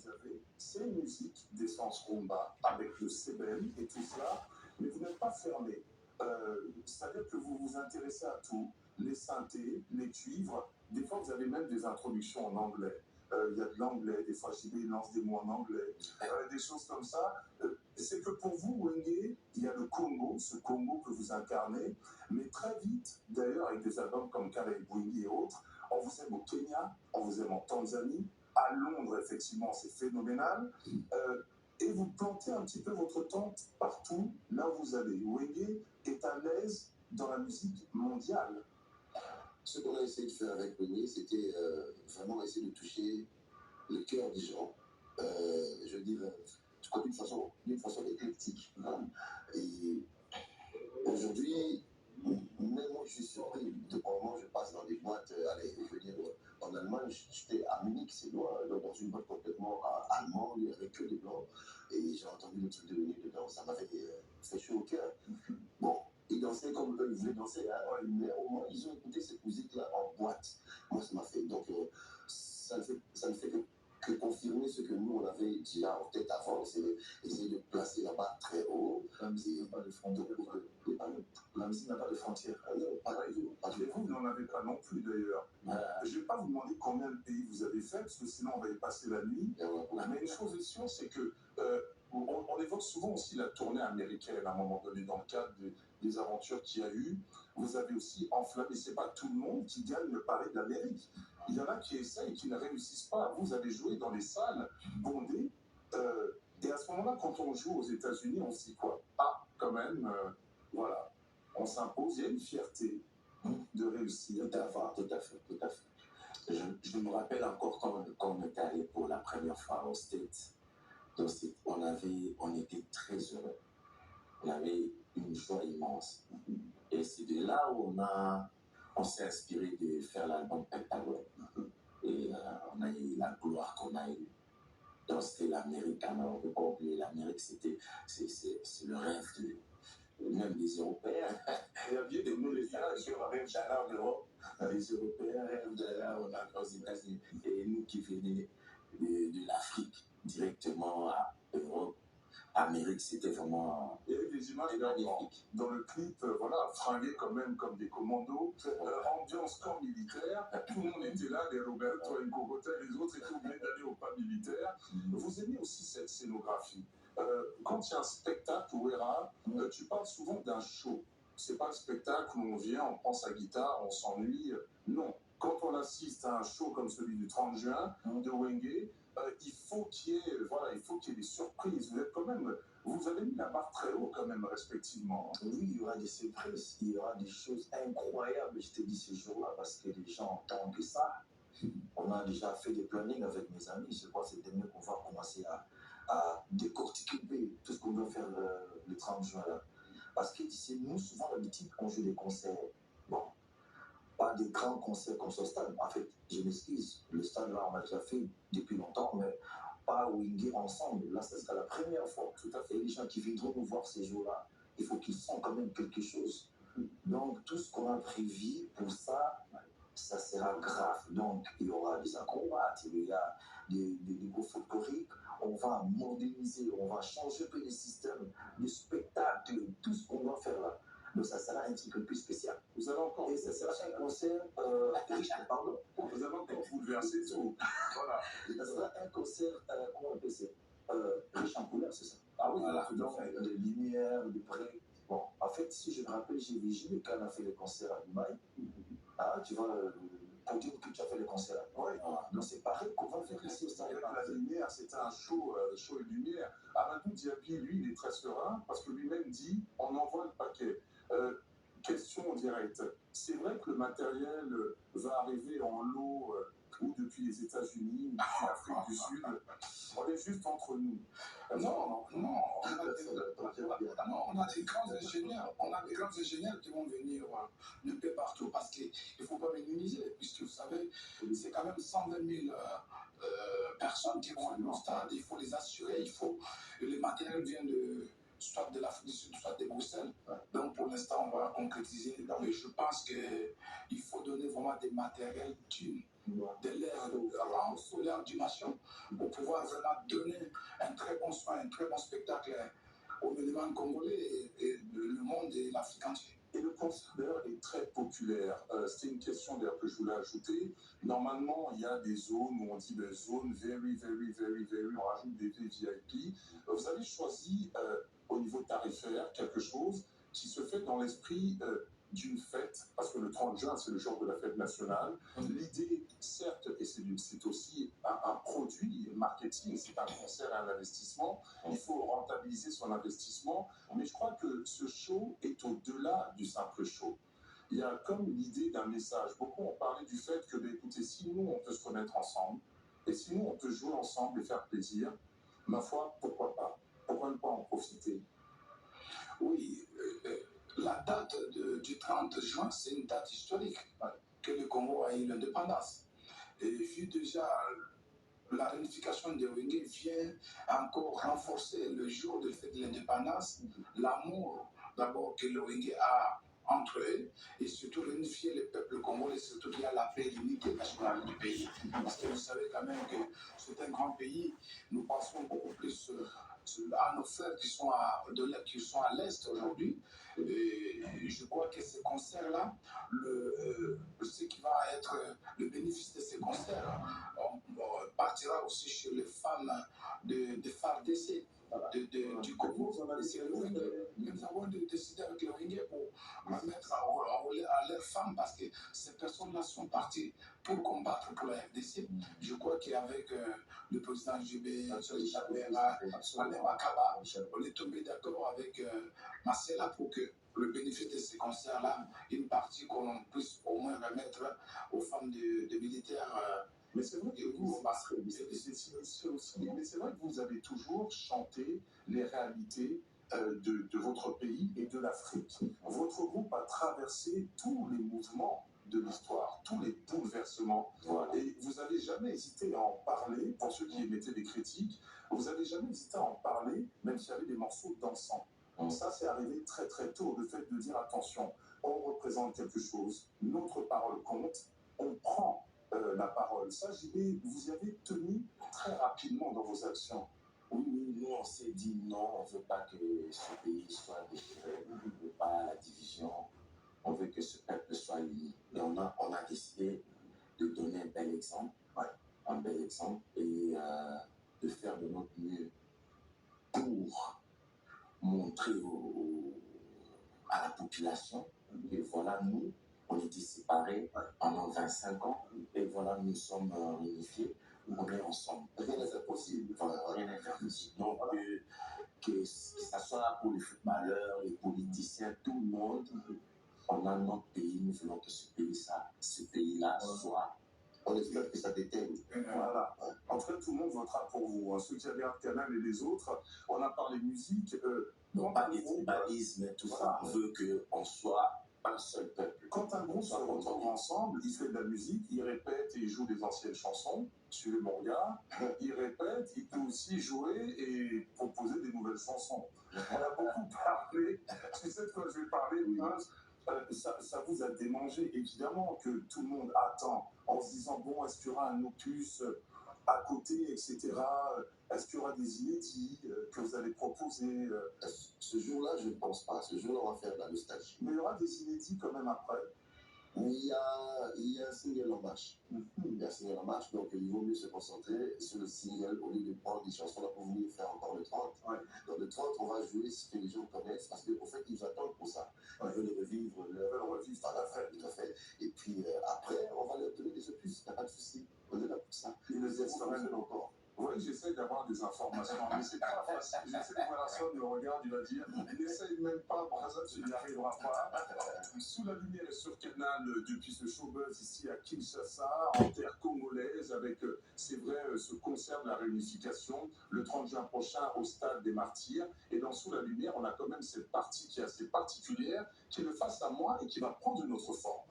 vous avez, c'est une musique d'essence rumba avec le CBM et tout cela, mais vous n'êtes pas fermé. C'est-à-dire que vous vous intéressez à tout, les synthés, les cuivres. Des fois, vous avez même des introductions en anglais. Il y a de l'anglais, des fois JB lance des mots en anglais, des choses comme ça. C'est que pour vous, Wenge, il y a le Congo, ce Congo que vous incarnez, mais très vite, d'ailleurs, avec des albums comme Kale Bwingi et autres, on vous aime au Kenya, on vous aime en Tanzanie, à Londres, effectivement, c'est phénoménal. Et vous plantez un petit peu votre tente partout, là où vous allez. Wenge est à l'aise dans la musique mondiale. Ce qu'on a essayé de faire avec Wenge, c'était vraiment essayer de toucher le cœur des gens. Je veux dire, d'une façon éclectique. Hein. Et aujourd'hui, même moi, je suis surpris. De par moment, je passe dans des boîtes, allez, je veux dire, en Allemagne, j'étais à Munich, c'est loin, dans une boîte complètement allemande, avec que des blancs. Et j'ai entendu le truc de Wenge dedans, ça m'avait fait chaud au cœur. Bon, ils dansaient comme eux, ils voulaient danser, hein, mais au moins, ils ont écouté cette musique-là en boîte. Moi, ça m'a fait. Donc, ça ne fait que confirmer ce que nous, on avait déjà en tête avant, c'est essayer de placer la barre très haut. La musique n'a pas de frontières. La musique n'a pas de frontières. Non, pas du tout. Et vous n'en avez pas non plus d'ailleurs. Je ne vais pas vous demander combien de pays vous avez fait, parce que sinon on va y passer la nuit. Mais une chose est sûre, c'est que on évoque souvent aussi la tournée américaine à un moment donné dans le cadre des aventures qu'il y a eu. Vous avez aussi enflammé, c'est pas tout le monde qui gagne le pari de l'Amérique. Il y en a qui essayent et qui ne réussissent pas. Vous avez joué dans les salles bondées. Et à ce moment-là, quand on joue aux États-Unis, on se dit quoi? Ah, quand même, voilà. On s'impose, il y a une fierté de réussir. Tout à fait. Je me rappelle encore quand on était allé pour la première fois au States. Donc, on était très heureux. On avait une joie immense. Et c'est de là où on s'est inspiré de faire l'album Pentagone. Et on a eu la gloire qu'on a eue. Donc, c'était l'Amérique. On ne peut pas oublier l'Amérique, c'est le rêve même des Européens. Rêviez de nous les rêve d'aller en Europe. Les Européens rêvent d'aller aux États-Unis. Et nous qui venons de l'Afrique directement à Europe, Amérique, c'était vraiment. Il y a eu des images magnifiques. Dans le clip, voilà, fringués quand même comme des commandos, ambiance camp militaire, tout le monde était là, les Roberto, les Cogota, les autres étaient obligés d'aller au pas militaire. Vous aimez aussi cette scénographie. Quand il y a un spectacle ou tu parles souvent d'un show. C'est pas le spectacle où on vient, on prend sa guitare, on s'ennuie. Non. Quand on assiste à un show comme celui du 30 juin de Wenge, il faut qu'il y ait des surprises. Vous avez mis la barre très haut quand même, respectivement. Oui, il y aura des surprises, il y aura des choses incroyables, je te dis ce jour-là, parce que les gens entendent que ça. On a déjà fait des plannings avec mes amis, je crois que c'est demain qu'on va commencer à décortiquer tout ce qu'on doit faire le 30 juin là. Parce que nous, souvent, d'habitude, on joue des concerts. Bon, pas des grands concerts comme ce stade. En fait, je m'excuse, le stade là, on a déjà fait depuis longtemps, mais pas Wenge ensemble. Là, ce sera la première fois. Tout à fait. Les gens qui viendront nous voir ces jours-là, il faut qu'ils sentent quand même quelque chose. Donc, tout ce qu'on a prévu pour ça, ça sera grave. Donc, il y aura des acrobates, il y a des groupes folkloriques. On va moderniser, on va changer un peu les systèmes de spectacle, tout ce qu'on va faire là. Donc, ça sera un petit peu plus spécial. Vous allez encore. Et ça sera un concert pardon. Vous allez encore bouleverser tout. Voilà. Ça sera un concert, comment on appelle ça, riche en couleurs, c'est ça. Ah oui, voilà. Donc, de lumière, de près. Bon, en fait, si je me rappelle, j'ai vu Gilles quand on a fait le concert à Dubaï. Ah, tu vois, pour dire que tu as fait le concert. Oui. Voilà. Donc, c'est pareil qu'on va faire ici au stade. Avec la lumière, c'était un show et lumière. Amadou Diaby, lui, il est très serein parce que lui-même dit on envoie le paquet. Question directe. C'est vrai que le matériel va arriver en lot ou depuis les États-Unis, ou depuis l'Afrique du Sud. On est juste entre nous. Non, on a des grands ingénieurs. On a des grands ingénieurs qui vont venir de peu partout parce qu'il ne faut pas minimiser, puisque vous savez, c'est quand même 120 000 personnes qui vont aller au stade. Il faut les assurer, les matériels viennent soit de l'Afrique du Sud, soit de Bruxelles. Donc pour l'instant, on va concrétiser. Donc, je pense qu'il faut donner vraiment des matériels de l'air sous l'air du nation pour pouvoir vraiment donner un très bon soin, un très bon spectacle aux musulmans congolais et le monde et l'Afrique entière. Et le concert d'ailleurs est très populaire. C'est une question d'ailleurs que je voulais ajouter. Normalement, il y a des zones où on dit zone very, very, very, very, on rajoute des VIP. Vous avez choisi au niveau tarifaire quelque chose qui se fait dans l'esprit d'une fête, parce que le 30 juin, c'est le jour de la fête nationale. L'idée, certes, et c'est aussi un produit marketing, c'est un concert et un investissement. Il faut rentabiliser son investissement, mais je crois que ce show est au-delà du simple show. Il y a comme l'idée d'un message. Beaucoup ont parlé du fait que, écoutez, si nous, on peut se connaître ensemble, et si nous, on peut jouer ensemble et faire plaisir, ma foi, pourquoi pas? Pourquoi ne pas en profiter? Oui, la date du 30 juin, c'est une date historique que le Congo a eu l'indépendance. Et vu déjà la réunification des Wenge vient encore renforcer le jour de fête de l'indépendance, l'amour d'abord que le Wenge a entre eux et surtout réunifier le peuple congolais, surtout qu'il y a la paix et l'unité nationale du pays. Parce que vous savez quand même que c'est un grand pays, nous pensons beaucoup plus à nos frères qui sont à l'Est aujourd'hui. Et je crois que ces concerts-là, ce qui va être le bénéfice de ces concerts, partira aussi sur les femmes de FARDC du Congo. Nous avons décidé avec le Wenge pour mettre à leurs femmes parce que ces personnes-là sont parties pour combattre pour la RDC. Je crois qu'avec le président Jubé, Chabera, Alain Makaba, on est tombé d'accord avec Marcella pour que le bénéfice de ces concerts-là, une partie qu'on puisse au moins remettre aux femmes de militaires. Mais c'est vrai que vous, mais c'est vrai que vous avez toujours chanté les réalités de votre pays et de l'Afrique. Votre groupe a traversé tous les mouvements de l'histoire, tous les bouleversements. Voilà. Et vous n'avez jamais hésité à en parler, pour ceux qui émettaient des critiques, vous n'avez jamais hésité à en parler, même s'il y avait des morceaux dansants. Ça, c'est arrivé très très tôt, le fait de dire attention, on représente quelque chose, notre parole compte, on prend la parole. Ça, JB, vous y avez tenu très rapidement dans vos actions. Oui, nous on s'est dit non, on ne veut pas que ce pays soit déchiré, on ne veut pas la division, on veut que ce peuple soit uni. Et on a décidé de donner un bel exemple, et de faire de notre mieux pour montrer à la population que voilà, nous, on était séparés pendant 25 ans, et voilà, nous sommes réunifiés, on est ensemble. Rien n'est possible. Rien n'est possible. Donc, que ce soit pour les footballeurs, les politiciens, tout le monde, on a notre pays, nous voulons que ce pays-là soit. On espère que ça déteint. Voilà. En tout cas, tout le monde votera pour vous. Ceux qui regardent Canal et les autres, on a parlé musique. Non, pas des tribalismes, tout ça. On veut qu'on soit un seul peuple. Quand un groupe se retrouve ensemble, il fait de la musique, il répète et il joue des anciennes chansons. Suivez mon regard. Il répète, il peut aussi jouer et proposer des nouvelles chansons. On a beaucoup parlé. Tu sais de quoi je vais parler, Winos? Ça vous a démangé, évidemment, que tout le monde attend en se disant bon, est-ce qu'il y aura un opus à côté, etc. Est-ce qu'il y aura des inédits que vous allez proposer Ce jour-là, je ne pense pas. Ce jour-là, on va faire de la nostalgie. Mais il y aura des inédits quand même après. Il y a un single en marche. Il y a un single en marche, donc il vaut mieux se concentrer sur le single au lieu de prendre des chansons là pour venir faire encore le 30. Ouais. Dans le 30, on va jouer ce que les gens connaissent parce qu'en fait, ils attendent pour ça. Ils veulent revivre à la fin, tout à fait. Et puis après, on va leur donner des opus, il n'y a pas de souci. On est là pour ça. Et le zeste quand même encore. Oui, j'essaie d'avoir des informations, mais c'est pas facile. J'essaie de voir la somme, il me regarde, il va dire n'essaye même pas, Braza, tu n'y arriveras pas. Sous la lumière et sur Canal, depuis ce showbuzz ici à Kinshasa, en terre congolaise, avec, c'est vrai, ce concert de la réunification, le 30 juin prochain au Stade des Martyrs. Et dans Sous la lumière, on a quand même cette partie qui est assez particulière, qui est le face à moi et qui va prendre une autre forme.